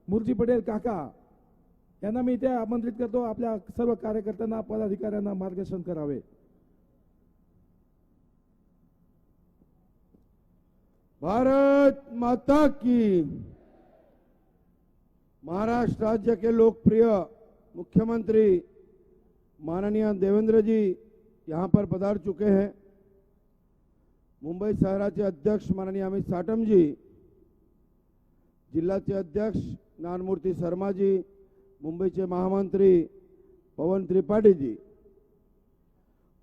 मुर्जी पटेल काका यांना मी इथे आमंत्रित करतो. आपल्या सर्व कार्यकर्त्यांना पदाधिकाऱ्यांना मार्गदर्शन करावे. भारत माता की। महाराष्ट्र राज्य के लोकप्रिय मुख्यमंत्री माननीय देवेंद्र जी यहाँ पर पधार चुके हैं. मुंबई शहराचे अध्यक्ष माननीय अमित साटम जी, जिल्ह्याचे अध्यक्ष ज्ञानमूर्ती शर्मा जी, मुंबईचे महामंत्री पवन त्रिपाठी जी,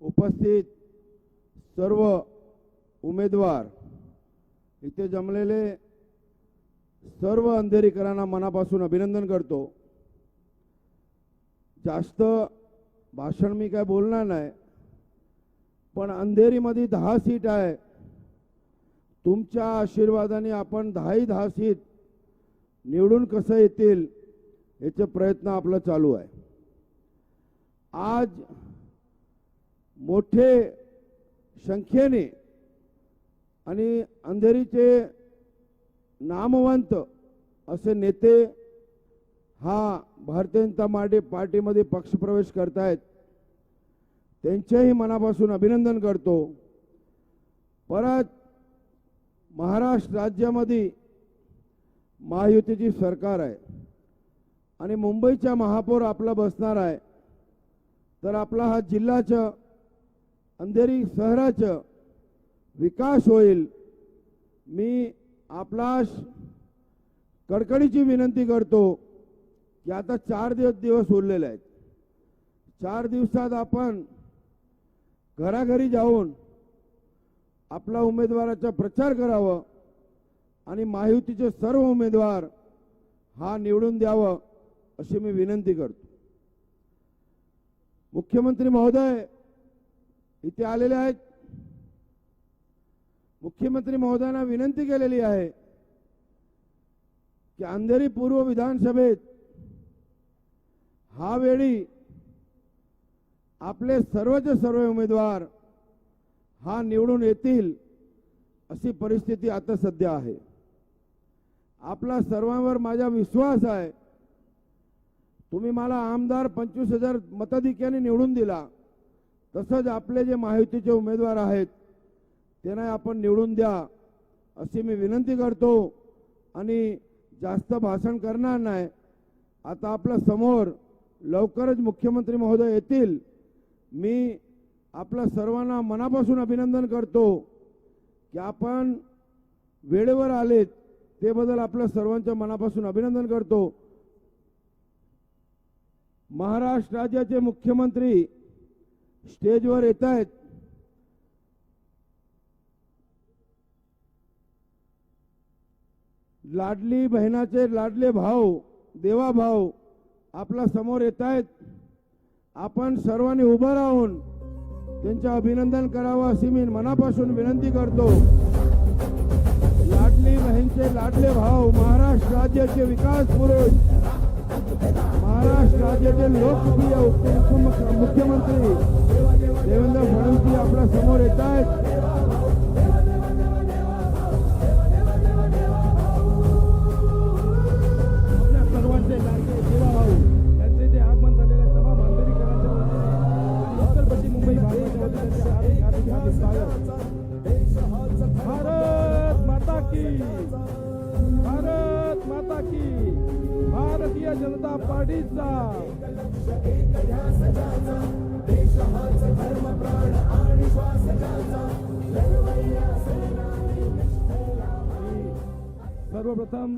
उपस्थित सर्व उमेदवार, इथे जमलेले सर्व अंधेरीकरांना मनापासून अभिनंदन करतो. जास्त भाषण मी काय बोलणार नाही, पण अंधेरीमध्ये 10 सीट आहे. तुमच्या आशीर्वादाने आपण 10 सीट निवडून कसं येतील याचे प्रयत्न आपला चालू आहे. आज मोठे संख्येने आणि अंधेरीचे नामवंत असे नेते हा भारतीय जनता पार्टीमध्ये पक्षप्रवेश करतायत. त्यांचेही मनापासून अभिनंदन करतो. परत महाराष्ट्र राज्यामध्ये महायुतीची सरकार आहे आणि मुंबईचा महापौर आपला बसणार आहे. तर आपला हा जिल्ह्याचा अंधेरी शहराचा विकास होईल. मी आपल्यास कडकडीची विनंती करतो की आता 4 दिवस उरलेले आहेत. 4 दिवसात आपण घराघरी जाऊन आपला उमेदवाराचा प्रचार करावा आणि महायुतीचे सर्व उमेदवार हा निवडून द्यावं अशी मी विनंती करतो. मुख्यमंत्री महोदय इथे आलेले आहेत. मुख्यमंत्री महोदयांना विनंती केलेली आहे की अंधेरी पूर्व विधानसभेत हा वेळी आपले सर्वचे सर्व उमेदवार हा निवडून येतील अशी परिस्थिती आता सध्या आहे. आपला सर्वांवर माझा विश्वास आहे. तुम्ही मला आमदार 25,000 मताधिक्याने निवडून दिला, तसंच आपले जे महायुतीचे उमेदवार आहेत त्यांना आपण निवडून द्या अशी मी विनंती करतो आणि जास्त भाषण करणार नाही. आता आपल्या समोर लवकरच मुख्यमंत्री महोदय येतील. मी आपल्या सर्वांना मनापासून अभिनंदन करतो की आपण वेळेवर आलेत, ते बदल आपल्या सर्वांच्या मनापासून अभिनंदन करतो. महाराष्ट्र राज्याचे मुख्यमंत्री स्टेजवर येत आहेत. लाडली बहिणाचे लाडले भाऊ देवा भाऊ आपल्या समोर येत आहेत. आपण सर्वांनी उभं राहून त्यांचे अभिनंदन करावं अशी मी मनापासून विनंती करतो. लाडली बहिणीचे लाडले भाऊ, महाराष्ट्र राज्याचे विकास पुरुष, महाराष्ट्र राज्याचे लोकप्रिय मुख्यमंत्री देवेंद्र फडणवीस आपल्या समोर येत आहेत. भारत माता की, भारत माता की. भारतीय जनता पार्टीचा सर्वप्रथम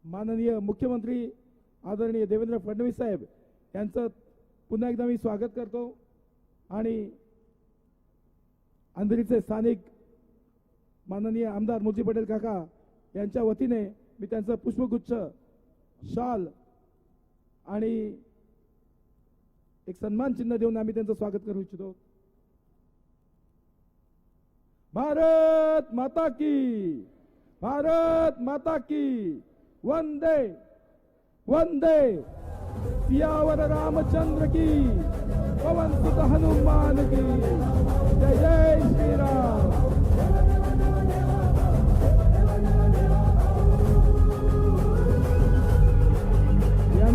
माननीय मुख्यमंत्री आदरणीय देवेंद्र फडणवीस साहेब यांचं पुन्हा एकदा मी स्वागत करतो आणि अंधेरीचे स्थानिक माननीय आमदार मुर्जी पटेल काका यांच्या वतीने मी त्यांचं पुष्पगुच्छ, शाल आणि एक सन्मान चिन्ह देऊन आम्ही त्यांचं स्वागत करू इच्छितो. भारत माता की, भारत माता की. वंदे वंदे. सियावर रामचंद्र की, पवन सुत हनुमान की. जय जय श्री राम.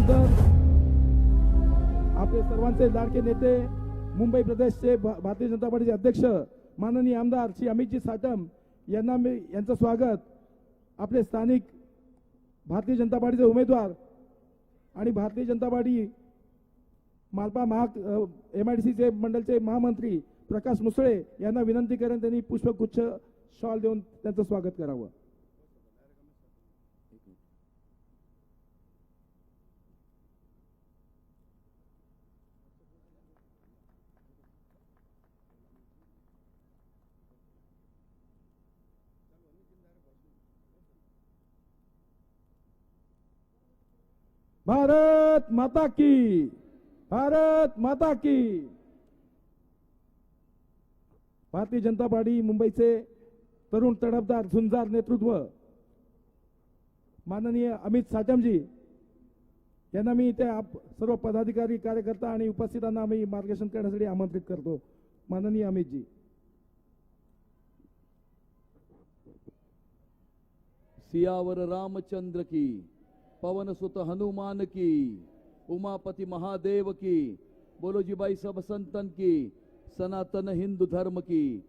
त्यानंतर आपले सर्वांचे लाडके नेते मुंबई प्रदेशचे भारतीय जनता पार्टीचे अध्यक्ष माननीय आमदार श्री अमितजी साटम यांना मी यांचं स्वागत. आपले स्थानिक भारतीय जनता पार्टीचे उमेदवार आणि भारतीय जनता पार्टी मालपा MIDCचे मंडळचे महामंत्री प्रकाश मुसळे यांना विनंती करेन त्यांनी पुष्पगुच्छ शॉल देऊन त्यांचं स्वागत करावं. भारत माता की, भारत माता की. भारतीय जनता पार्टी मुंबईचे तरुण तडफदार झुंजार नेतृत्व माननीय अमित साटमजी यांना मी इथे सर्व पदाधिकारी कार्यकर्ता आणि उपस्थितांना मी मार्गदर्शन करण्यासाठी आमंत्रित करतो. माननीय अमितजी. सियावर रामचंद्र की, पवन सुत हनुमान की, उमापति महादेव की, बोलो जी भाई सब संतन की, सनातन हिंदू धर्म की,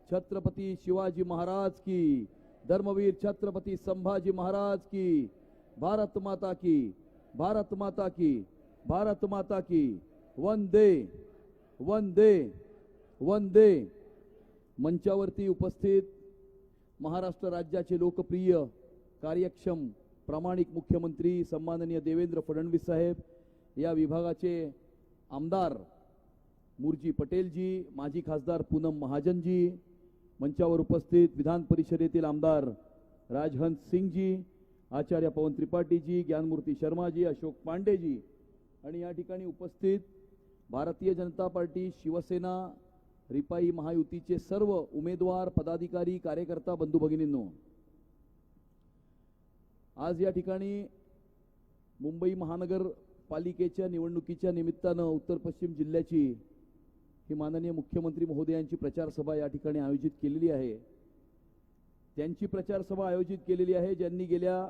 छत्रपति शिवाजी महाराज की, धर्मवीर छत्रपति संभाजी महाराज की, भारत माता की, भारत माता की, भारत माता की. वंदे वंदे वंदे. मंचावरती उपस्थित महाराष्ट्र राज्याचे लोकप्रिय कार्यक्षम प्रामाणिक मुख्यमंत्री सन्माननीय देवेंद्र फडणवीस साहेब, या विभागाचे आमदार मुरजी पटेलजी, माजी खासदार पूनम महाजनजी, मंचावर उपस्थित विधान परिषदेतील आमदार राजहंस सिंगजी, आचार्य पवन त्रिपाठीजी, ज्ञानमूर्ती शर्माजी, अशोक पांडेजी आणि या ठिकाणी उपस्थित भारतीय जनता पार्टी, शिवसेना, रिपाई महायुतीचे सर्व उमेदवार, पदाधिकारी, कार्यकर्ता बंधू भगिनींनो, आज या ठिकाणी मुंबई महानगरपालिकेच्या निवडणुकीच्या निमित्तानं उत्तर पश्चिम जिल्ह्याची ही माननीय मुख्यमंत्री महोदयांची प्रचार सभा या ठिकाणी आयोजित केलेली आहे. त्यांची प्रचार सभा आयोजित केलेली आहे ज्यांनी गेल्या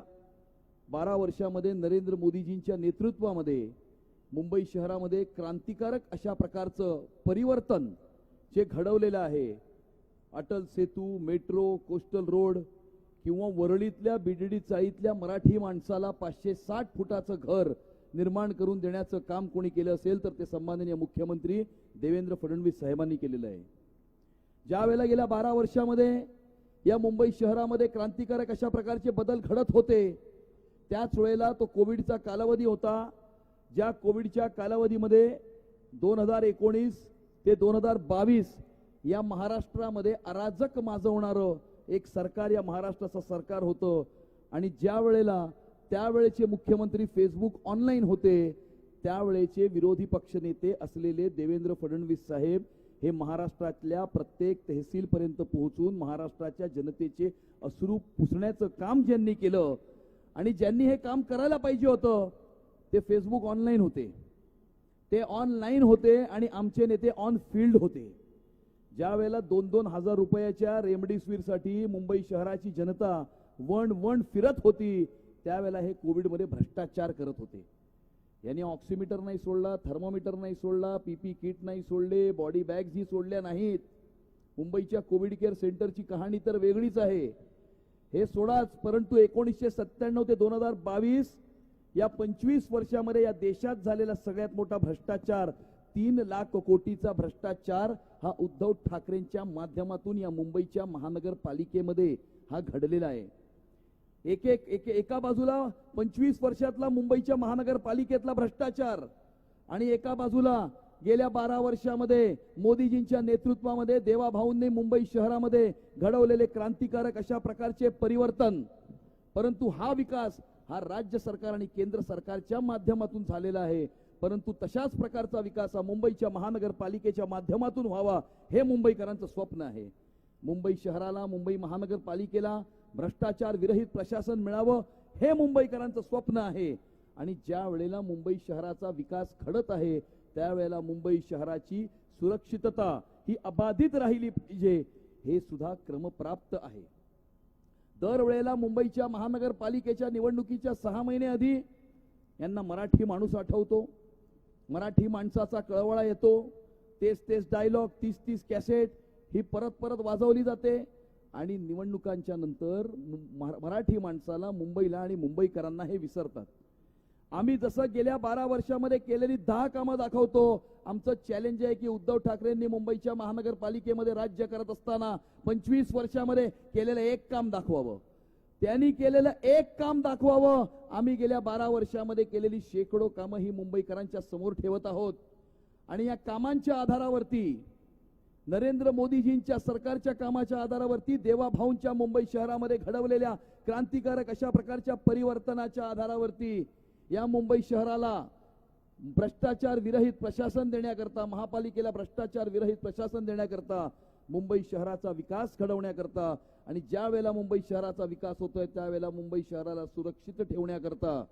12 वर्षामध्ये नरेंद्र मोदीजींच्या नेतृत्वामध्ये मुंबई शहरामध्ये क्रांतिकारक अशा प्रकारचं परिवर्तन जे घडवलेलं आहे. Atal Setu, metro, coastal road किंवा वरळीतल्या बीडीडी चाळीतल्या मराठी माणसाला 560 फुटाचं घर निर्माण करून देण्याचं काम कोणी केलं असेल तर ते सन्माननीय मुख्यमंत्री देवेंद्र फडणवीस साहेबांनी केलेलं आहे. ज्या वेळेला गेल्या 12 वर्षामध्ये या मुंबई शहरामध्ये क्रांतिकारक अशा प्रकारचे बदल घडत होते, त्याच वेळेला तो कोविडचा कालावधी होता. ज्या कोविडच्या कालावधीमध्ये 2019 ते 2022 या महाराष्ट्रामध्ये अराजक माजवणारं एक सरकार या महाराष्ट्राचं सरकार होतं. आणि ज्या वेळेला त्यावेळेचे मुख्यमंत्री फेसबुक ऑनलाईन होते, त्यावेळेचे विरोधी पक्षनेते असलेले देवेंद्र फडणवीस साहेब हे महाराष्ट्रातल्या प्रत्येक तहसीलपर्यंत पोहोचून महाराष्ट्राच्या जनतेचे अश्रू पुसण्याचं काम ज्यांनी केलं आणि ज्यांनी हे काम करायला पाहिजे होतं ते फेसबुक ऑनलाईन होते, ते ऑनलाईन होते आणि आमचे नेते ऑन फील्ड होते. ज्या वेळेला 2-2 हजार रुपयाच्या रेमडेसिवीरसाठी मुंबई शहराची जनता वण फिरत होती, त्यावेळेला हे कोविडमध्ये भ्रष्टाचार करत होते. यांनी ऑक्सिमीटर नाही सोडला, थर्मोमीटर नाही सोडला, PP किट नाही सोडले, बॉडी बॅग्स ही सोडल्या नाहीत. मुंबईच्या कोविड केअर सेंटरची कहाणी तर वेगळीच आहे, हे सोडाच. परंतु 1997 ते 2022 या 25 वर्षामध्ये या देशात झालेला सगळ्यात मोठा भ्रष्टाचार, 3 लाख कोटीचा भ्रष्टाचार हा उद्धव ठाकरेंच्या माध्यमातून या मुंबईच्या महानगरपालिकेमध्ये हा घडलेला आहे. एका बाजूला 25 वर्षातला मुंबईच्या महानगरपालिकेतला भ्रष्टाचार आणि एका बाजूला गेल्या 12 वर्षामध्ये मोदीजींच्या नेतृत्वामध्ये देवाभाऊंनी मुंबई शहरामध्ये घडवलेले क्रांतिकारक अशा प्रकारचे परिवर्तन. परंतु हा विकास हा राज्य सरकार आणि केंद्र सरकारच्या माध्यमातून झालेला आहे. परंतु तशाच प्रकारचा विकास हा मुंबईच्या महानगरपालिकेच्या माध्यमातून व्हावा हे मुंबईकरांचं स्वप्न आहे. मुंबई शहराला, मुंबई महानगरपालिकेला भ्रष्टाचार विरहित प्रशासन मिळावं हे मुंबईकरांचं स्वप्न आहे. आणि ज्या वेळेला मुंबई शहराचा विकास घडत आहे त्यावेळेला मुंबई शहराची सुरक्षितता ही अबाधित राहिली पाहिजे हे सुद्धा क्रमप्राप्त आहे. दरवेळेला मुंबईच्या महानगरपालिकेच्या निवडणुकीच्या 6 महिने आधी यांना मराठी माणूस आठवतो, मराठी माणसाचा कळवळा येतो, तेच डायलॉग, 30 कॅसेट ही परत परत वाजवली जाते आणि निवडणुकांच्या नंतर मराठी माणसाला, मुंबईला आणि मुंबईकरांना हे विसरतात. आम्ही जसं गेल्या 12 वर्षामध्ये केलेली 10 कामं दाखवतो. आमचं चॅलेंज आहे की उद्धव ठाकरेंनी मुंबईच्या महानगरपालिकेमध्ये राज्य करत असताना 25 वर्षामध्ये केलेलं एक काम दाखवावं. त्यांनी केलेलं एक काम दाखवावं. आम्ही गेल्या 12 वर्षामध्ये केलेली शेकडो कामं ही मुंबईकरांच्या समोर ठेवत आहोत आणि या कामांच्या आधारावरती, नरेंद्र मोदीजींच्या सरकारच्या कामाच्या आधारावरती, देवाभाऊंच्या मुंबई शहरामध्ये घडवलेल्या क्रांतिकारक अशा प्रकारच्या परिवर्तनाच्या आधारावरती या मुंबई शहराला भ्रष्टाचार विरहित प्रशासन देण्याकरता, महापालिकेला भ्रष्टाचार विरहित प्रशासन देण्याकरता, मुंबई शहराचा विकास घडवण्याकरता आणि ज्या वेळेला मुंबई शहराचा विकास होतोय त्यावेळेला मुंबई शहराला सुरक्षित ठेवण्याकरता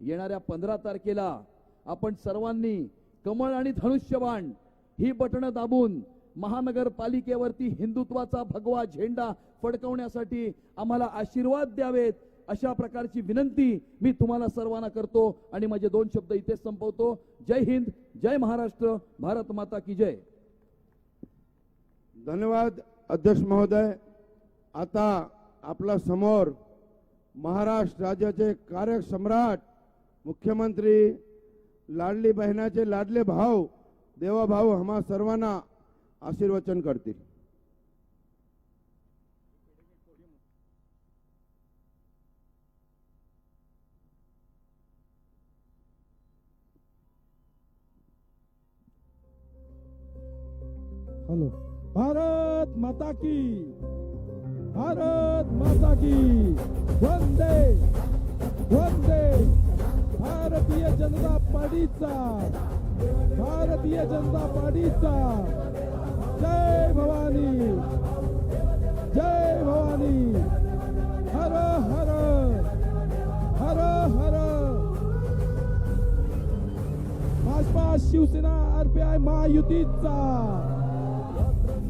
येणाऱ्या 15 तारखेला आपण सर्वांनी कमळ आणि धनुष्यबाण ही बटणं दाबून महानगरपालिकेवरती हिंदुत्वाचा भगवा झेंडा फडकवण्यासाठी आम्हाला आशीर्वाद द्यावेत, अशा प्रकारची विनंती मी तुम्हाला सर्वांना करतो आणि माझे 2 शब्द इथेच संपवतो. जय हिंद, जय महाराष्ट्र, भारत माता की जय. धन्यवाद अध्यक्ष महोदय. आता आपला समोर महाराष्ट्र राज्याचे कार्यसम्राट, मुख्यमंत्री, लाडली बहिणाचे लाडले भाऊ, देवाभाऊ आम्हा सर्वांना आशीर्वचन करतील. हॅलो. भारत माता की, भारत माता की, वंदे वंदे. भारतीय जनता पार्टीचा, भारतीय जनता पार्टीचा जय भवानी, जय भवानी. हर हर हर हर. भाजपा, शिवसेना, आरपीआय महायुतीचा,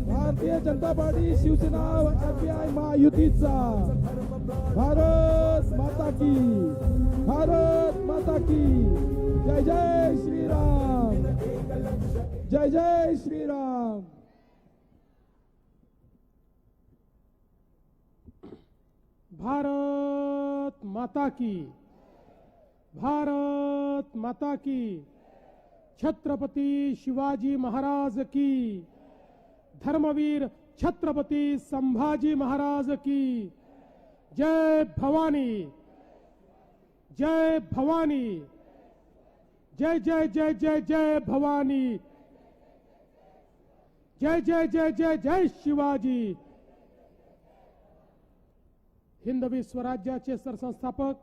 भारतीय जनता पार्टी, शिवसेना, आरपीआय महायुतीचा. भारत माता की, भारत माता की. जय जय श्रीराम, जय जय श्रीराम. भारत माता की, भारत माता की. छत्रपती शिवाजी महाराज की, धर्मवीर छत्रपती संभाजी महाराज की. जय भवानी, जय भवानी. जय जय जय जय जय भवानी. जय जय जय जय जय शिवाजी. हिंदवी स्वराज्याचे सरसंस्थापक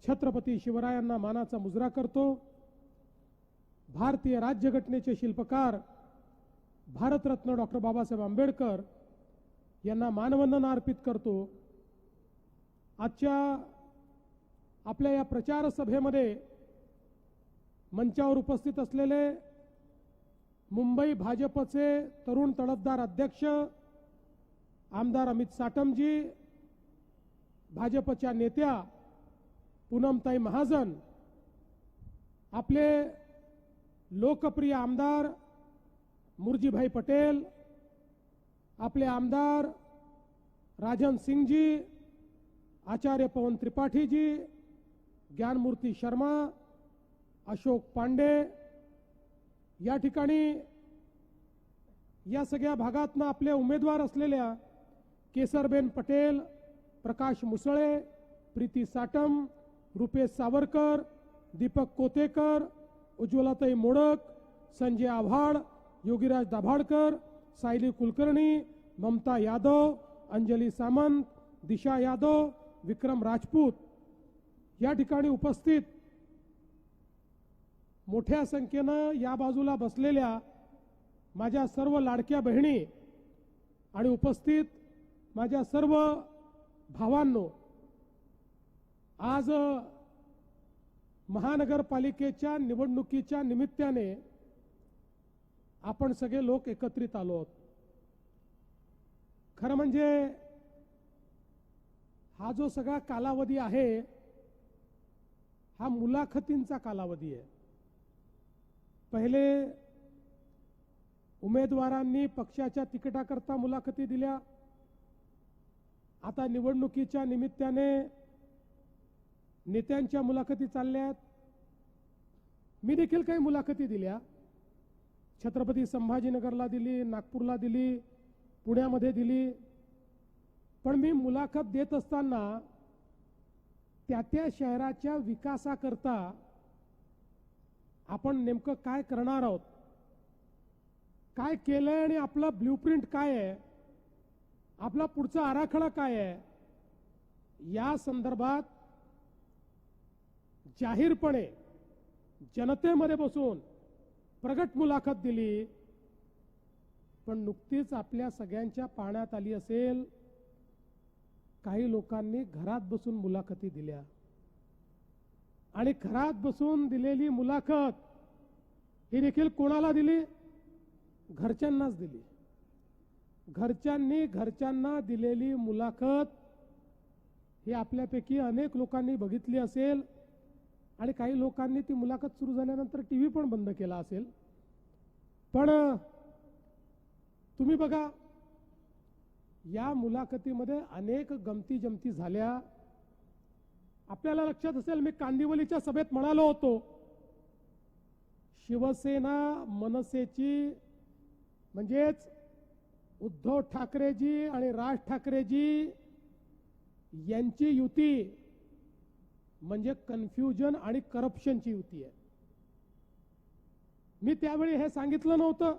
छत्रपती शिवरायांना मानाचा मुजरा करतो. भारतीय राज्यघटनेचे शिल्पकार भारतरत्न डॉक्टर बाबासाहेब आंबेडकर यांना मानवंदना अर्पित करतो. आजच्या आपल्या या प्रचार सभेमध्ये मंचावर उपस्थित असलेले मुंबई भाजपचे तरुण तडफदार अध्यक्ष आमदार अमित साटमजी, भाजपच्या नेत्या पूनमताई महाजन, आपले लोकप्रिय आमदार मुरजीभाई पटेल, आपले आमदार राजन सिंगजी, आचार्य पवन त्रिपाठी जी, ज्ञानमूर्ती शर्मा, अशोक पांडे, या ठिकाणी या सगळ्या भागातनं आपले उमेदवार असलेल्या केसरबेन पटेल, प्रकाश मुसळे, प्रीती साटम, रुपेश सावरकर, दीपक कोतेकर, उज्ज्वलाताई मोडक, संजय आव्हाड, योगीराज दाभाडकर, सायली कुलकर्णी, ममता यादव, अंजली सामंत, दिशा यादव, विक्रम राजपूत, या ठिकाणी उपस्थित मोठ्या संख्येनं या बाजूला बसलेल्या माझ्या सर्व लाडक्या बहिणी आणि उपस्थित माझ्या सर्व भावांनो, आज महानगरपालिकेच्या निवडणुकीच्या निमित्ताने आपण सगळे लोक एकत्रित आलो आहोत. खरं म्हणजे हा जो सगळा कालावधी आहे, हा मुलाखतींचा कालावधी आहे. पहिले उमेदवारांनी पक्षाच्या तिकिटाकरता मुलाखती दिल्या. आता निवडणुकीच्या निमित्ताने नेत्यांच्या मुलाखती चालल्यात. मी देखील काही मुलाखती दिल्या. छत्रपती संभाजीनगरला दिली, नागपूरला दिली, पुण्यामध्ये दिली. पण मी मुलाखत देत असताना त्या शहराच्या विकासाकरता आपण नेमकं काय करणार आहोत, काय केलंय आणि आपला ब्ल्यूप्रिंट काय आहे, आपला पुढचा आराखडा काय आहे, या संदर्भात जाहीरपणे जनतेमध्ये बसून प्रगट मुलाखत दिली. पण नुकतीच आपल्या सगळ्यांच्या पाहण्यात आली असेल, काही लोकांनी घरात बसून मुलाखती दिल्या आणि घरात बसून दिलेली मुलाखत ही देखील कोणाला दिली? घरच्यांनाच दिली. घरच्यांना दिलेली मुलाखत ही आपल्यापैकी अनेक लोकांनी बघितली असेल आणि काही लोकांनी ती मुलाखत सुरू झाल्यानंतर टीव्ही पण बंद केला असेल. पण तुम्ही बघा, या मुलाखतीमध्ये अनेक गमती जमती झाल्या. आपल्याला लक्षात असेल, मी कांदिवलीच्या सभेत म्हणालो होतो, शिवसेना मनसेची म्हणजेच उद्धव ठाकरेजी आणि राज ठाकरेजी यांची युती म्हणजे कन्फ्युजन आणि करप्शनची युती आहे. मी त्यावेळी हे सांगितलं नव्हतं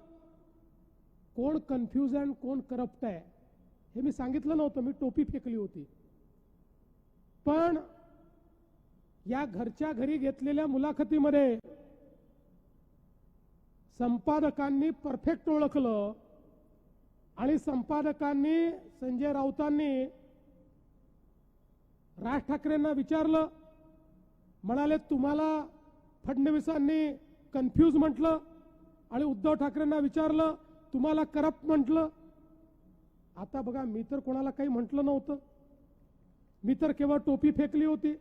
कोण कन्फ्युजन कोण करप्ट आहे, हे मी सांगितलं नव्हतं. मी टोपी फेकली होती. पण या घरच्या घरी घेतलेल्या मुलाखतीमध्ये संपादकांनी परफेक्ट ओळखलं आणि संपादकांनी संजय राऊतांनी राज ठाकरेंना विचारलं. म्हणाले, तुम्हाला फडणवीसांनी कन्फ्यूज म्हटलं आणि उद्धव ठाकरेंना विचारलं, तुम्हाला करप्ट म्हटलं. आता बघा, मी तर कोणाला काही म्हटलं नव्हतं. मी तर केवळ टोपी फेकली होती.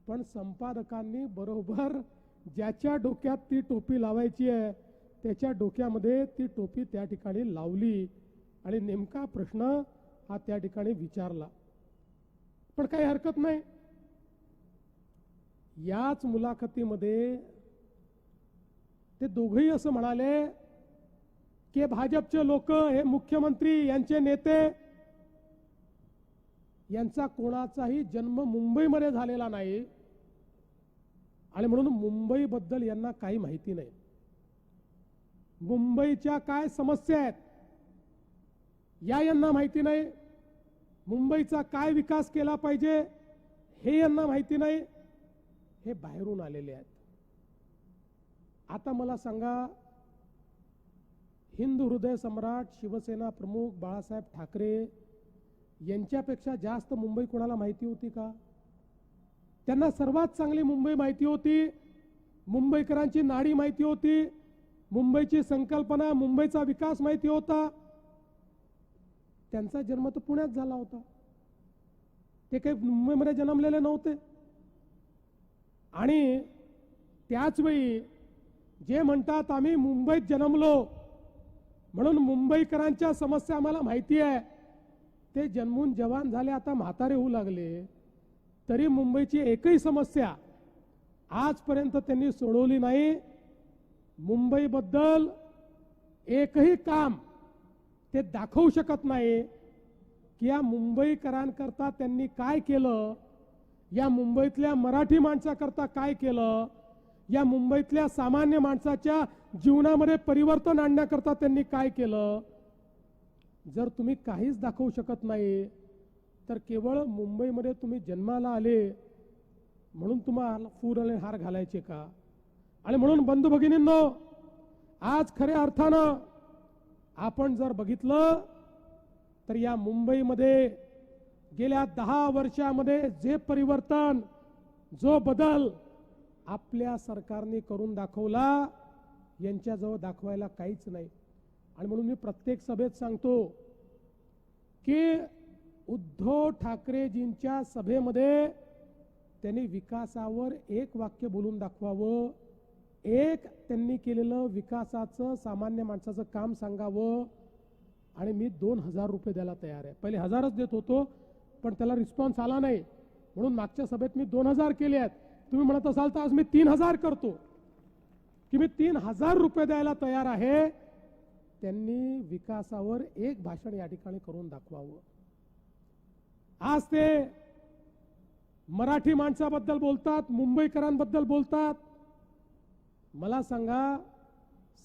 पण संपादकांनी बरोबर ज्याच्या डोक्यात ती टोपी लावायची आहे त्याच्या डोक्यामध्ये ती टोपी त्या ठिकाणी लावली आणि नेमका प्रश्न हा त्या ठिकाणी विचारला. पण काही हरकत नाही. याच मुलाखतीमध्ये ते दोघेही असं म्हणाले की भाजपचे लोक, हे मुख्यमंत्री, यांचे नेते, यांचा कोणाचाही जन्म मुंबईमध्ये झालेला नाही आणि म्हणून मुंबईबद्दल यांना काही माहिती नाही. मुंबईच्या काय समस्या आहेत या यांना माहिती नाही. मुंबईचा काय विकास केला पाहिजे हे यांना माहिती नाही. हे बाहेरून आलेले आहेत. आता मला सांगा, हिंदू हृदय सम्राट शिवसेना प्रमुख बाळासाहेब ठाकरे यांच्यापेक्षा जास्त मुंबई कोणाला माहिती होती का? त्यांना सर्वात चांगली मुंबई माहिती होती. मुंबईकरांची नाडी माहिती होती. मुंबईची संकल्पना, मुंबईचा विकास माहिती होता. त्यांचा जन्म तर पुण्यात झाला होता. ते काही मुंबईमध्ये जन्मलेले नव्हते. आणि त्याच वेळी जे म्हणतात आम्ही मुंबईत जन्मलो म्हणून मुंबईकरांच्या समस्या आम्हाला माहिती आहे, ते जन्मून जवान झाले, आता म्हातारे होऊ लागले, तरी मुंबईची एकही समस्या आजपर्यंत त्यांनी सोडवली नाही. मुंबईबद्दल एकही काम ते दाखवू शकत नाही की या मुंबईकरांकरता त्यांनी काय केलं, या मुंबईतल्या मराठी माणसाकरता काय केलं, या मुंबईतल्या सामान्य माणसाच्या जीवनामध्ये परिवर्तन आणण्याकरता त्यांनी काय केलं. जर तुम्ही काहीच दाखवू शकत नाही तर केवळ मुंबईमध्ये तुम्ही जन्माला आले म्हणून तुम्हाला फूल आणि हार घालायचे का? आणि म्हणून बंधू भगिनींनो, आज खऱ्या अर्थानं आपण जर बघितलं तर या मुंबईमध्ये गेल्या 10 वर्षामध्ये जे परिवर्तन, जो बदल आपल्या सरकारने करून दाखवला, यांच्याजवळ दाखवायला काहीच नाही. आणि म्हणून मी प्रत्येक सभेत सांगतो की उद्धव ठाकरेजींच्या सभेमध्ये त्यांनी विकासावर एक वाक्य बोलून दाखवावं, एक त्यांनी केलेलं विकासाचं सामान्य माणसाचं काम सांगावं, आणि मी 2,000 रुपये द्यायला तयार आहे. पहिले 1,000च देत होतो, पण त्याला रिस्पॉन्स आला नाही, म्हणून मागच्या सभेत मी 2,000 केले आहेत. तुम्ही म्हणत असाल तर आज मी 3,000 करतो, की मी 3,000 रुपये द्यायला तयार आहे. त्यांनी विकासावर एक भाषण या ठिकाणी करून दाखवावं. आज ते मराठी माणसाबद्दल बोलतात, मुंबईकरांबद्दल बोलतात. मला सांगा,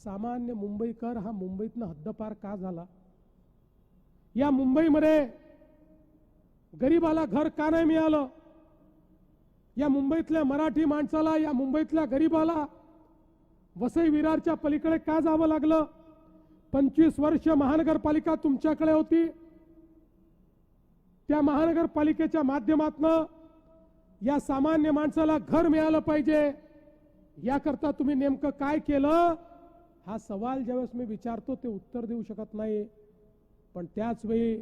सामान्य मुंबईकर हा मुंबईतनं हद्दपार का झाला? या मुंबईमध्ये गरीबाला घर का नाही मिळालं? या मुंबईतल्या मराठी माणसाला, या मुंबईतल्या गरीबाला वसई विरारच्या पलीकडे का जावं लागलं? 25 वर्ष महानगरपालिका तुमच्याकडे होती. त्या महानगरपालिकेच्या माध्यमातून या सामान्य माणसाला घर मिळालं पाहिजे, याकरता तुम्ही नेमकं काय केलं? हा सवाल ज्यावेळेस मी विचारतो ते उत्तर देऊ शकत नाही. पण त्याच वेळी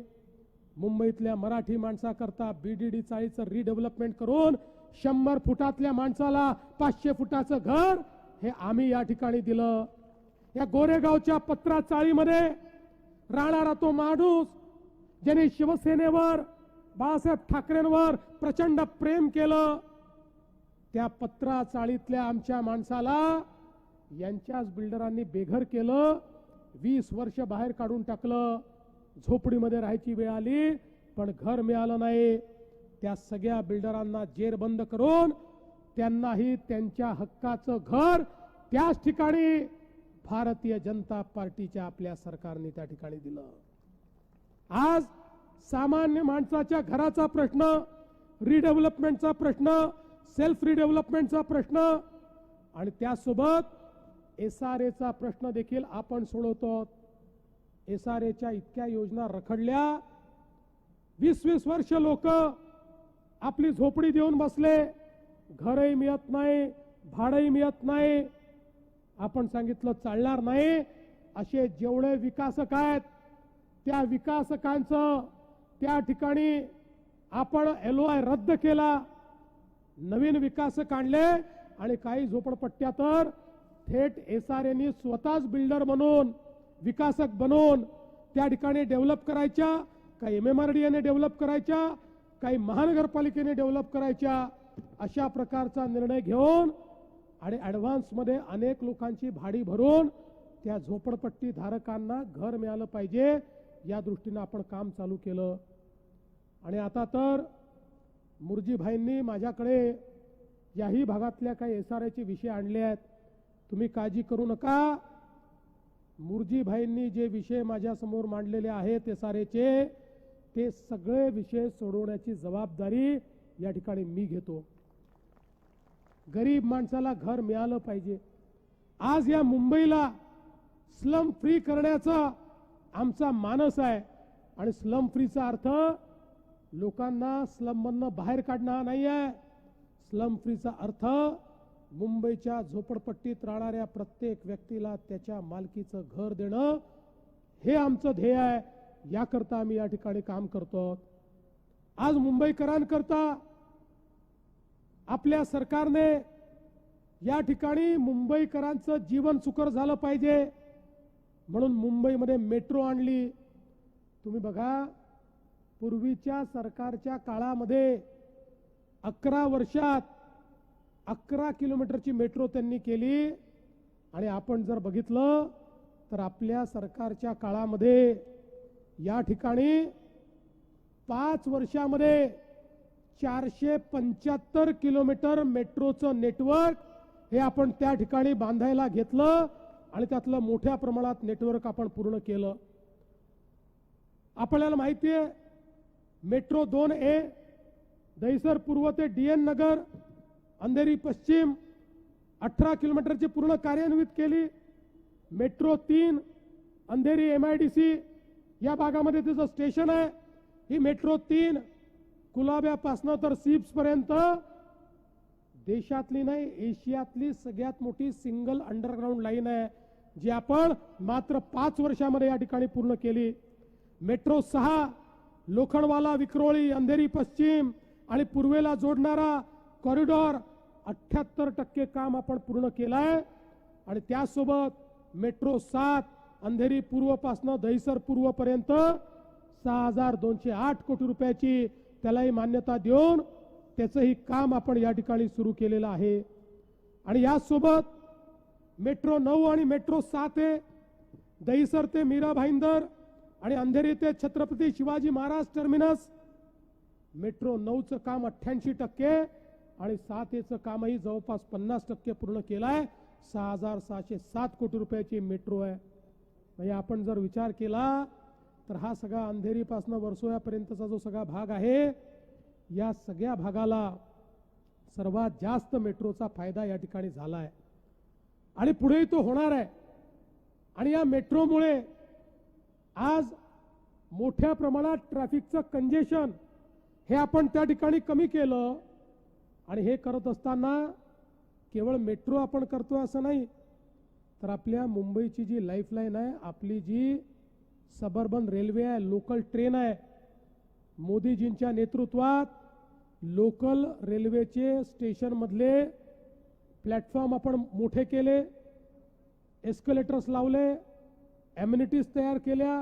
मुंबईतल्या मराठी माणसाकरता BDD चाळीचं रिडेव्हलपमेंट करून 100 फुटातल्या माणसाला 500 फुटाचं घर हे आम्ही या ठिकाणी दिलं. या गोरेगावच्या पत्रा चाळीमध्ये राहणारा तो माणूस ज्याने शिवसेनेवर, बाळासाहेब ठाकरेंवर प्रचंड प्रेम केलं, त्या पत्रा चाळीतल्या आमच्या माणसाला यांच्याच बिल्डरांनी बेघर केलं, 20 वर्ष बाहेर काढून टाकलं. झोपडीमध्ये राहायची वेळ आली, पण घर मिळालं नाही. त्या सगळ्या बिल्डरांना जेरबंद करून त्यांनाही त्यांच्या हक्काचं घर त्याच ठिकाणी भारतीय जनता पार्टीच्या आपल्या सरकारने त्या ठिकाणी दिलं. आज सामान्य माणसाच्या घराचा प्रश्न, रिडेव्हलपमेंटचा प्रश्न, सेल्फ रिडेव्हलपमेंटचा प्रश्न आणि त्यासोबत SRAचा प्रश्न देखील आपण सोडवतो. SRAच्या इतक्या योजना रखडल्या, 20-20 वर्ष लोक आपली झोपडी देऊन बसले, घरही मिळत नाही, भाडंही मिळत नाही. आपण सांगितलं चालणार नाही. असे जेवढे विकासक आहेत त्या विकासकांचं त्या ठिकाणी आपण LOI रद्द केला, नवीन विकासक आणले आणि काही झोपडपट्ट्या तर थेट SRAने स्वतःच बिल्डर बनवून, विकासक बनवून त्या ठिकाणी डेव्हलप करायच्या, काही MMRDAने डेव्हलप करायच्या, काही महानगरपालिकेने डेव्हलप करायच्या. अशा प्रकारचा निर्णय घेऊन आणि ॲडव्हान्समध्ये अनेक लोकांची भाडी भरून त्या झोपडपट्टी धारकांना घर मिळालं पाहिजे या दृष्टीनं आपण काम चालू केलं. आणि आता तर मुर्जीभाईंनी माझ्याकडे याही भागातल्या काही SRAचे विषय आणले आहेत. तुम्ही काळजी करू नका. मुर्जीभाईंनी जे विषय माझ्यासमोर मांडलेले आहेत SRAचे, ते सगळे विषय सोडवण्याची जबाबदारी या ठिकाणी मी घेतो. गरीब माणसाला घर मिळालं पाहिजे. आज या मुंबईला स्लम फ्री करण्याचा आमचा मानस आहे. आणि स्लम फ्रीचा अर्थ लोकांना स्लममधनं बाहेर काढणं हा नाही आहे. स्लम फ्रीचा अर्थ मुंबईच्या झोपडपट्टीत राहणाऱ्या प्रत्येक व्यक्तीला त्याच्या मालकीचं घर देणं, हे आमचं ध्येय आहे. याकरता आम्ही या ठिकाणी काम करतो. आज मुंबईकरांकरता आपल्या सरकारने या ठिकाणी मुंबईकरांचं जीवन सुकर झालं पाहिजे म्हणून मुंबईमध्ये मेट्रो आणली. तुम्ही बघा, पूर्वीच्या सरकारच्या काळामध्ये 11 वर्षात 11 किलोमीटरची मेट्रो त्यांनी केली. आणि आपण जर बघितलं तर आपल्या सरकारच्या काळामध्ये या ठिकाणी 5 वर्षामध्ये 475 किलोमीटर मेट्रोचं नेटवर्क हे आपण त्या ठिकाणी बांधायला घेतलं आणि त्यातलं मोठ्या प्रमाणात नेटवर्क आपण पूर्ण केलं. आपल्याला माहिती आहे, मेट्रो 2A दहिसर पूर्व ते DN नगर, अंधेरी पश्चिम 18 किलोमीटरची पूर्ण कार्यान्वित केली. मेट्रो 3 अंधेरी MIDC या भागामध्ये त्याचं स्टेशन आहे. ही मेट्रो 3 कुलाब्यापासनं तर सिप्स पर्यंत देशातली नाही, एशियातली सगळ्यात मोठी सिंगल अंडरग्राऊंड लाईन आहे, जी आपण मात्र 5 वर्षामध्ये या ठिकाणी पूर्ण केली. मेट्रो 6 लोखंडवाला, विक्रोळी, अंधेरी पश्चिम आणि पूर्वेला जोडणारा कॉरिडॉर 78% काम आपण पूर्ण केलंय आणि त्यासोबत मेट्रो 7 अंधेरी पूर्वपासून दहिसर पूर्व पर्यंत 6208 कोटी रुपयाची त्यालाही मान्यता देऊन त्याचंही काम आपण या ठिकाणी सुरू केलेलं आहे. आणि यासोबत मेट्रो 9 आणि मेट्रो 7 आहे. दहिसर ते मीरा भाईंदर आणि अंधेरी ते छत्रपती शिवाजी महाराज टर्मिनस मेट्रो 9चं काम 88% आणि 7चं कामही जवळपास 50% पूर्ण केलाय. 6607 कोटी रुपयाची मेट्रो आहे. म्हणजे आपण जर विचार केला तर हा सगळा अंधेरीपासून वर्सोव्यापर्यंतचा जो सगळा भाग आहे या सगळ्या भागाला सर्वात जास्त मेट्रोचा फायदा या ठिकाणी झाला आहे आणि पुढेही तो होणार आहे. आणि या मेट्रोमुळे आज मोठ्या प्रमाणात ट्रॅफिकचं कंजेशन हे आपण त्या ठिकाणी कमी केलं. आणि हे करत असताना केवळ मेट्रो आपण करतोय असं नाही, तर आपल्या मुंबईची जी लाईफलाईन आहे, आपली जी सबर्बन रेल्वे आहे, लोकल ट्रेन आहे, मोदीजींच्या नेतृत्वात लोकल रेल्वेचे स्टेशनमधले प्लॅटफॉर्म आपण मोठे केले, एस्केलेटर्स लावले, ॲम्युनिटीज तयार केल्या,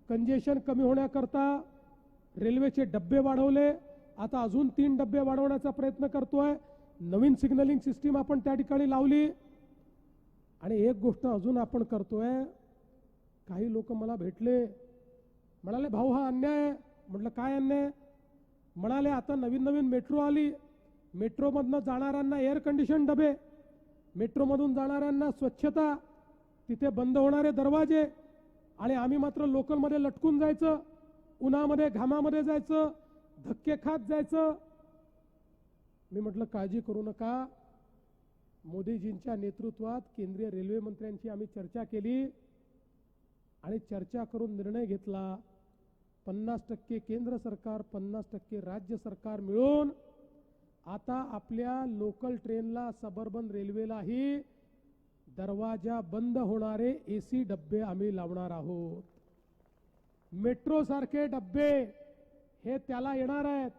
कंजेशन कमी होण्याकरता रेल्वेचे डब्बे वाढवले. आता अजून 3 डब्बे वाढवण्याचा प्रयत्न करतोय. नवीन सिग्नलिंग सिस्टीम आपण त्या ठिकाणी लावली. आणि एक गोष्ट अजून आपण करतोय, काही लोक मला भेटले, म्हणाले भाऊ हा अन्याय आहे. म्हटलं काय अन्याय? म्हणाले आता नवीन नवीन मेट्रो आली, मेट्रोमधनं जाणाऱ्यांना एअर कंडिशन डबे, मेट्रोमधून जाणाऱ्यांना स्वच्छता, तिथे बंद होणारे दरवाजे, आणि आम्ही मात्र लोकलमध्ये लटकून जायचं, उन्हामध्ये घामामध्ये जायचं, धक्के खात जायचं. मी म्हटलं काळजी करू नका. मोदीजींच्या नेतृत्वात केंद्रीय रेल्वे मंत्र्यांची आम्ही चर्चा केली आणि चर्चा करून निर्णय घेतला. 50% केंद्र सरकार, 50% राज्य सरकार मिळून आता आपल्या लोकल ट्रेनला, सबर्बन रेल्वेलाही दरवाजा बंद होणारे एसी डब्बे आम्ही लावणार आहोत. मेट्रो सारखे डब्बे हे त्याला येणार आहेत.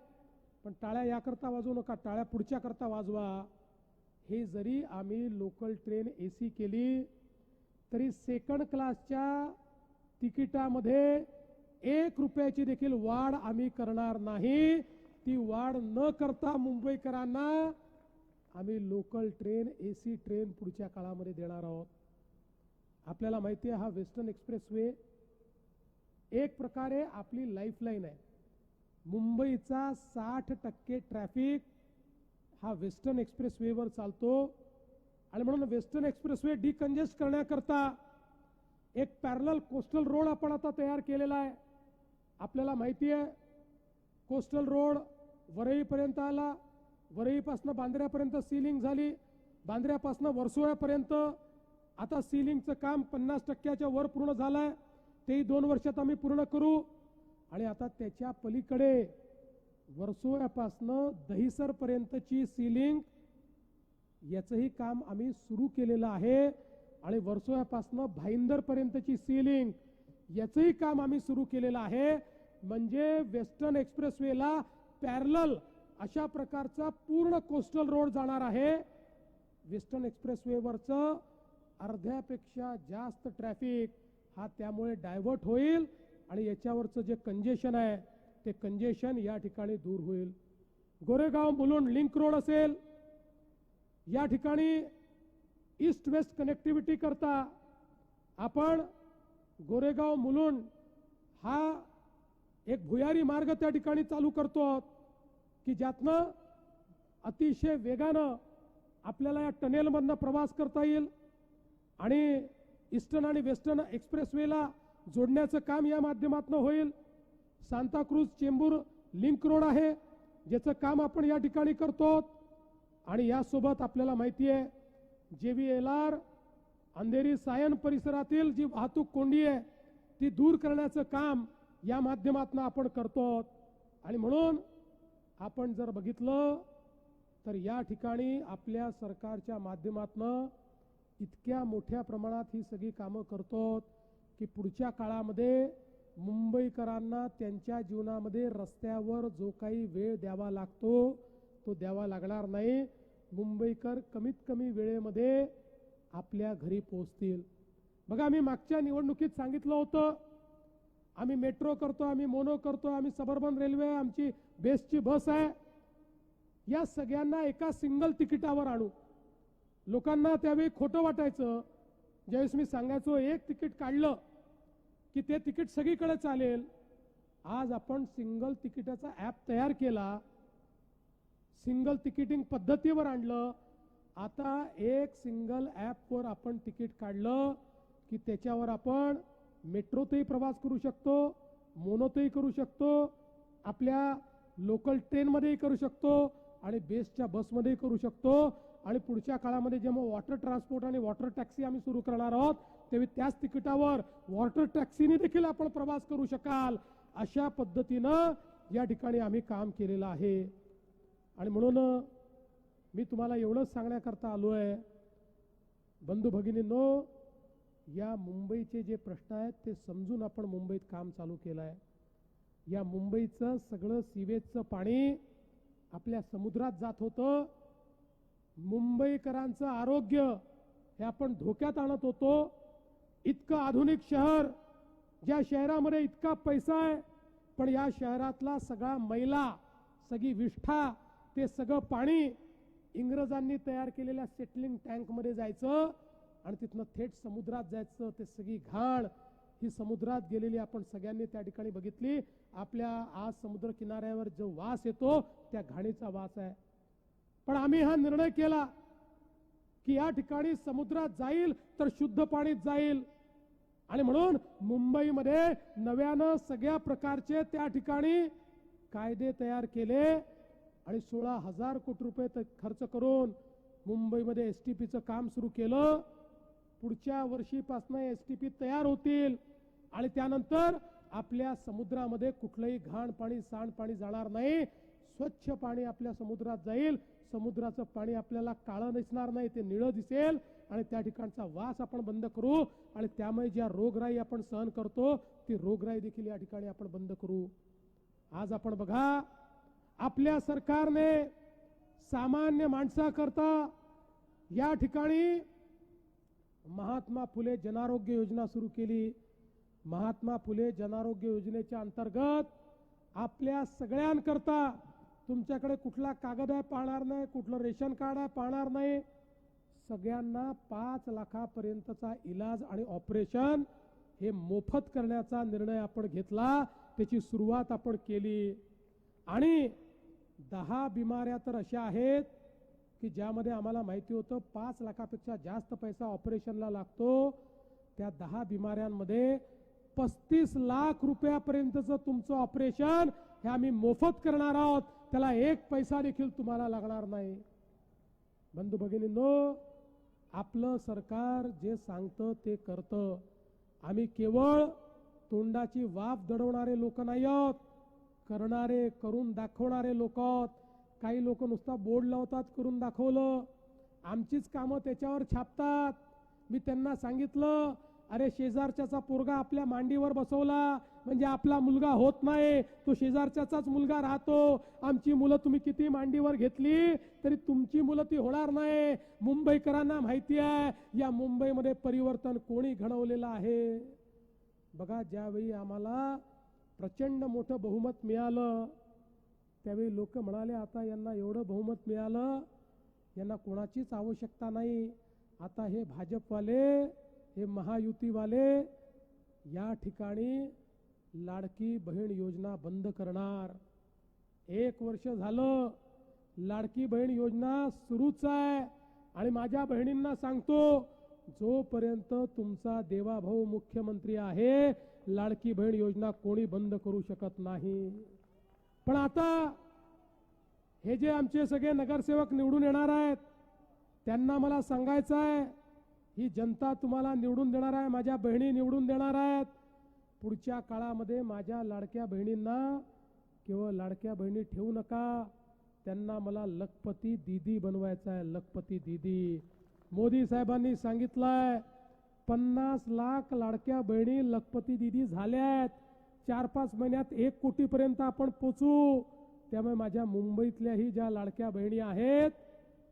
पण टाळ्या याकरता वाजवू नका, टाळ्या पुढच्या करता वाजवा. हे जरी आम्ही लोकल ट्रेन एसी केली तरी सेकंड क्लासच्या तिकिटामध्ये 1 रुपयाची देखील वाढ आम्ही करणार नाही. ती वाढ न करता मुंबईकरांना आम्ही लोकल ट्रेन, एसी ट्रेन पुढच्या काळामध्ये देणार आहोत. आपल्याला माहिती आहे हा वेस्टर्न एक्सप्रेसवे एक प्रकारे आपली लाईफलाईन आहे. मुंबईचा 60% ट्रॅफिक हा वेस्टर्न एक्सप्रेसवेवर चालतो. आणि म्हणून वेस्टर्न एक्सप्रेसवे डिकंजेस्ट करण्याकरता एक पॅरलल कोस्टल रोड आपण आता तयार केलेला आहे. आपल्याला माहिती आहे कोस्टल रोड वरईपर्यंत आला, वरईपासून बांद्र्यापर्यंत सीलिंग झाली, बांद्र्यापासून वर्सोव्यापर्यंत आता सीलिंगचं काम 50%च्या वर पूर्ण झालंय. तेही 2 वर्षात आम्ही पूर्ण करू. आणि आता त्याच्या पलीकडे वर्सोव्यापासून दहिसर पर्यंतची सीलिंग याचंही काम आम्ही सुरू केलेलं आहे. आणि वर्सोव्यापासून भाईंदर पर्यंतची सीलिंग याचंही काम आम्ही सुरू केलेलं आहे. म्हणजे वेस्टर्न एक्सप्रेसवेला पॅरलल अशा प्रकारचा पूर्ण कोस्टल रोड जाणार आहे. वेस्टर्न एक्सप्रेसवेवरचं अर्ध्यापेक्षा जास्त ट्रॅफिक हा त्यामुळे डायव्हर्ट होईल आणि याच्यावरचं जे कंजेशन आहे ते कंजेशन या ठिकाणी दूर होईल. गोरेगाव मुलुंड लिंक रोड असेल, या ठिकाणी ईस्ट वेस्ट कनेक्टिव्हिटी करता आपण गोरेगाव मुलुंड हा एक भुयारी मार्ग त्या ठिकाणी चालू करतो की ज्यातनं अतिशय वेगानं आपल्याला या टनेलमधनं प्रवास करता येईल. आणि ईस्टर्न आणि वेस्टर्न एक्सप्रेसवेला जोडण्याचं काम या माध्यमातून होईल. सांताक्रूज चेंबूर लिंक रोड आहे ज्याचं काम आपण या ठिकाणी करतो. आणि यासोबत आपल्याला माहिती आहे JVLR अंधेरी सायन परिसरातील जी वाहतूक कोंडी आहे ती दूर करण्याचं काम या माध्यमातून आपण करतो. आणि म्हणून आपण जर बघितलं तर या ठिकाणी आपल्या सरकारच्या माध्यमातून इतक्या मोठ्या प्रमाणात ही सगळी कामं करतो की पुढच्या काळामध्ये मुंबईकरांना त्यांच्या जीवनामध्ये रस्त्यावर जो काही वेळ द्यावा लागतो तो द्यावा लागणार नाही. मुंबईकर कमीत कमी वेळेमध्ये आपल्या घरी पोहोचतील. बघा, मी मागच्या निवडणुकीत सांगितलं होतं, आम्ही मेट्रो करतो, आम्ही मोनो करतो, आम्ही सबर्बन रेल्वे, आमची बेस्टची बस आहे, या सगळ्यांना एका सिंगल तिकिटावर आणू. लोकांना त्यावेळी खोटं वाटायचं. ज्यावेळेस मी सांगायचो एक तिकीट काढलं की ते तिकीट सगळीकडे चालेल. आज आपण सिंगल तिकिटाचा ॲप तयार केला, सिंगल तिकिटिंग पद्धतीवर आणलं. आता एक सिंगल ॲपवर आपण तिकीट काढलं की त्याच्यावर आपण मेट्रोतही प्रवास करू शकतो, मोनोतही करू शकतो, आपल्या लोकल ट्रेनमध्येही करू शकतो आणि बेस्टच्या बसमध्येही करू शकतो. आणि पुढच्या काळामध्ये जेव्हा वॉटर ट्रान्सपोर्ट आणि वॉटर टॅक्सी आम्ही सुरू करणार आहोत तेव्हा त्याच तिकिटावर वॉटर टॅक्सीने देखील आपण प्रवास करू शकाल. अशा पद्धतीनं या ठिकाणी आम्ही काम केलेलं आहे. आणि म्हणून मी तुम्हाला एवढंच सांगण्याकरता आलो आहे, बंधू भगिनींनो, या मुंबईचे जे प्रश्न आहेत ते समजून आपण मुंबईत काम चालू केलं आहे. या मुंबईचं सगळं सिवेजचं पाणी आपल्या समुद्रात जात होतं. मुंबईकरांचं आरोग्य हे आपण धोक्यात आणत होतो. इतकं आधुनिक शहर, ज्या शहरामध्ये इतका पैसा आहे, पण या शहरातला सगळा मैला, सगळी विष्ठा, ते सगळं पाणी इंग्रजांनी तयार केलेल्या सेटलिंग टँकमध्ये जायचं आणि तिथनं थेट समुद्रात जायचं. ते सगळी घाण ही समुद्रात गेलेली आपण सगळ्यांनी त्या ठिकाणी बघितली. आपल्या आज समुद्र किनाऱ्यावर जो वास येतो त्या घाणीचा वास आहे. पण आम्ही हा निर्णय केला की या ठिकाणी समुद्रात जाईल तर शुद्ध पाणीच जाईल. आणि म्हणून मुंबईमध्ये नव्यानं सगळ्या प्रकारचे त्या ठिकाणी कायदे तयार केले आणि 16,000 कोटी रुपये खर्च करून मुंबईमध्ये एसटीपीचं काम सुरू केलं. पुढच्या वर्षीपासून एसटीपी तयार होतील आणि त्यानंतर आपल्या समुद्रामध्ये कुठलंही घाण पाणी, सांडपाणी जाणार नाही. स्वच्छ पाणी आपल्या समुद्रात जाईल. समुद्राचं पाणी आपल्याला काळं दिसणार नाही, ते निळं दिसेल आणि त्या ठिकाणचा वास आपण बंद करू. आणि त्यामुळे ज्या रोगराई आपण सहन करतो ती रोगराई देखील या ठिकाणी आपण बंद करू. आज आपण बघा, आपल्या सरकारने सामान्य माणसाकरता या ठिकाणी महात्मा फुले जनारोग्य योजना सुरू केली. महात्मा फुले जनारोग्य योजनेच्या अंतर्गत आपल्या सगळ्यांकरता, तुमच्याकडे कुठला कागद आहे पाहणार नाही, कुठलं रेशन कार्ड आहे पाहणार नाही, सगळ्यांना 5 लाखापर्यंतचा इलाज आणि ऑपरेशन हे मोफत करण्याचा निर्णय आपण घेतला. त्याची सुरुवात आपण केली. आणि 10 बिमाऱ्या तर अशा आहेत की ज्यामध्ये आम्हाला माहिती होतं 5 लाखापेक्षा जास्त पैसा ऑपरेशनला लागतो. त्या 10 बिमाऱ्यांमध्ये 35 लाख रुपयापर्यंतचं तुमचं ऑपरेशन हे आम्ही मोफत करणार आहोत. त्याला 1 पैसा देखील तुम्हाला लागणार नाही. बंधू भगिनींनो, आपलं सरकार जे सांगतं ते करतं. आम्ही केवळ तोंडाची वाफ दडवणारे लोक नाही आहोत, करणारे, करून दाखवणारे लोक आहोत. काही लोक नुसता बोर्ड लावतात, करून दाखवलं, आमचीच कामं त्याच्यावर छापतात. मी त्यांना सांगितलं, अरे शेजारच्याचा पोरगा आपल्या मांडीवर बसवला म्हणजे आपला मुलगा होत नाही, तो शेजारच्याचाच मुलगा राहतो. आमची मुलं तुम्ही किती मांडीवर घेतली तरी तुमची मुलं ती होणार नाही. मुंबईकरांना माहिती आहे या मुंबईमध्ये परिवर्तन कोणी घडवलेलं आहे. बघा, ज्यावेळी आम्हाला प्रचंड मोठं बहुमत मिळालं त्यावेळी लोक म्हणाले, आता यांना एवढं बहुमत मिळालं, यांना कोणाचीच आवश्यकता नाही. आता हे भाजपवाले, हे महायुतीवाले या ठिकाणी लाडकी बहीण योजना बंद करणार. 1 वर्ष झालं लाडकी बहीण योजना सुरूच आहे. आणि माझ्या बहिणींना सांगतो, जोपर्यंत तुमचा देवाभाऊ मुख्यमंत्री आहे लाडकी बहीण योजना कोणी बंद करू शकत नाही. पण आता हे जे आमचे सगळे नगरसेवक निवडून येणार आहेत त्यांना मला सांगायचं आहे, ही जनता तुम्हाला निवडून देणार आहे, माझ्या बहिणी निवडून देणार आहेत. पुढच्या काळामध्ये माझ्या लाडक्या बहिणींना केवळ लाडक्या बहिणी ठेवू नका, त्यांना मला लखपती दीदी बनवायचं आहे. लखपती दीदी मोदी साहेबांनी सांगितलंय, 50 लाख लाडक्या बहिणी लखपती दीदी झाल्या आहेत. 4-5 महिन्यात 1 कोटीपर्यंत आपण पोचू. त्यामुळे माझ्या मुंबईतल्याही ज्या लाडक्या बहिणी आहेत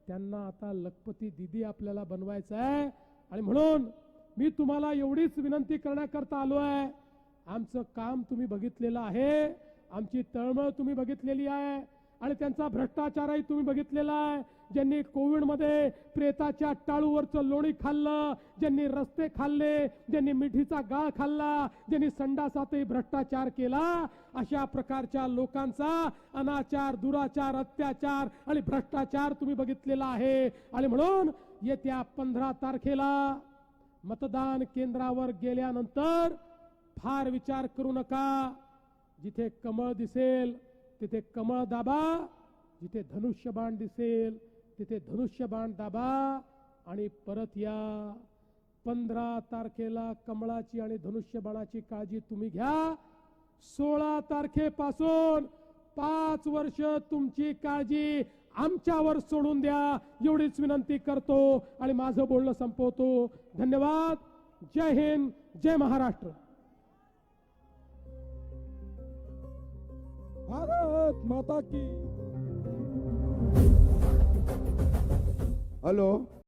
त्यांना आता लखपती दीदी आपल्याला बनवायचं आहे. आणि म्हणून मी तुम्हाला एवढीच विनंती करण्याकरता आलो आहे. आमचं काम तुम्ही बघितलेलं आहे, आमची तळमळ तुम्ही बघितलेली आहे आणि त्यांचा भ्रष्टाचारही तुम्ही बघितलेला आहे. ज्यांनी कोविडमध्ये प्रेताच्या टाळूवरचं लोणी खाल्लं, ज्यांनी रस्ते खाल्ले, ज्यांनी मिठीचा गाळ खाल्ला, ज्यांनी संडासातही भ्रष्टाचार केला, अशा प्रकारच्या लोकांचा अनाचार, दुराचार, अत्याचार आणि भ्रष्टाचार तुम्ही बघितलेला आहे. आणि म्हणून येत्या 15 तारखेला मतदान केंद्रावर गेल्यानंतर फार विचार करू नका. जिथे कमळ दिसेल तिथे कमळ दाबा, जिथे धनुष्यबाण दिसेल तिथे धनुष्यबाण दाबा आणि परत या. 15 तारखेला कमळाची आणि धनुष्यबाणाची काळजी तुम्ही घ्या. 16 तारखेपासून 5 वर्ष तुमची काळजी आमच्यावर सोडून द्या, एवढीच विनंती करतो आणि माझं बोलणं संपवतो. धन्यवाद. जय हिंद, जय महाराष्ट्र. भारत माता की. हॅलो.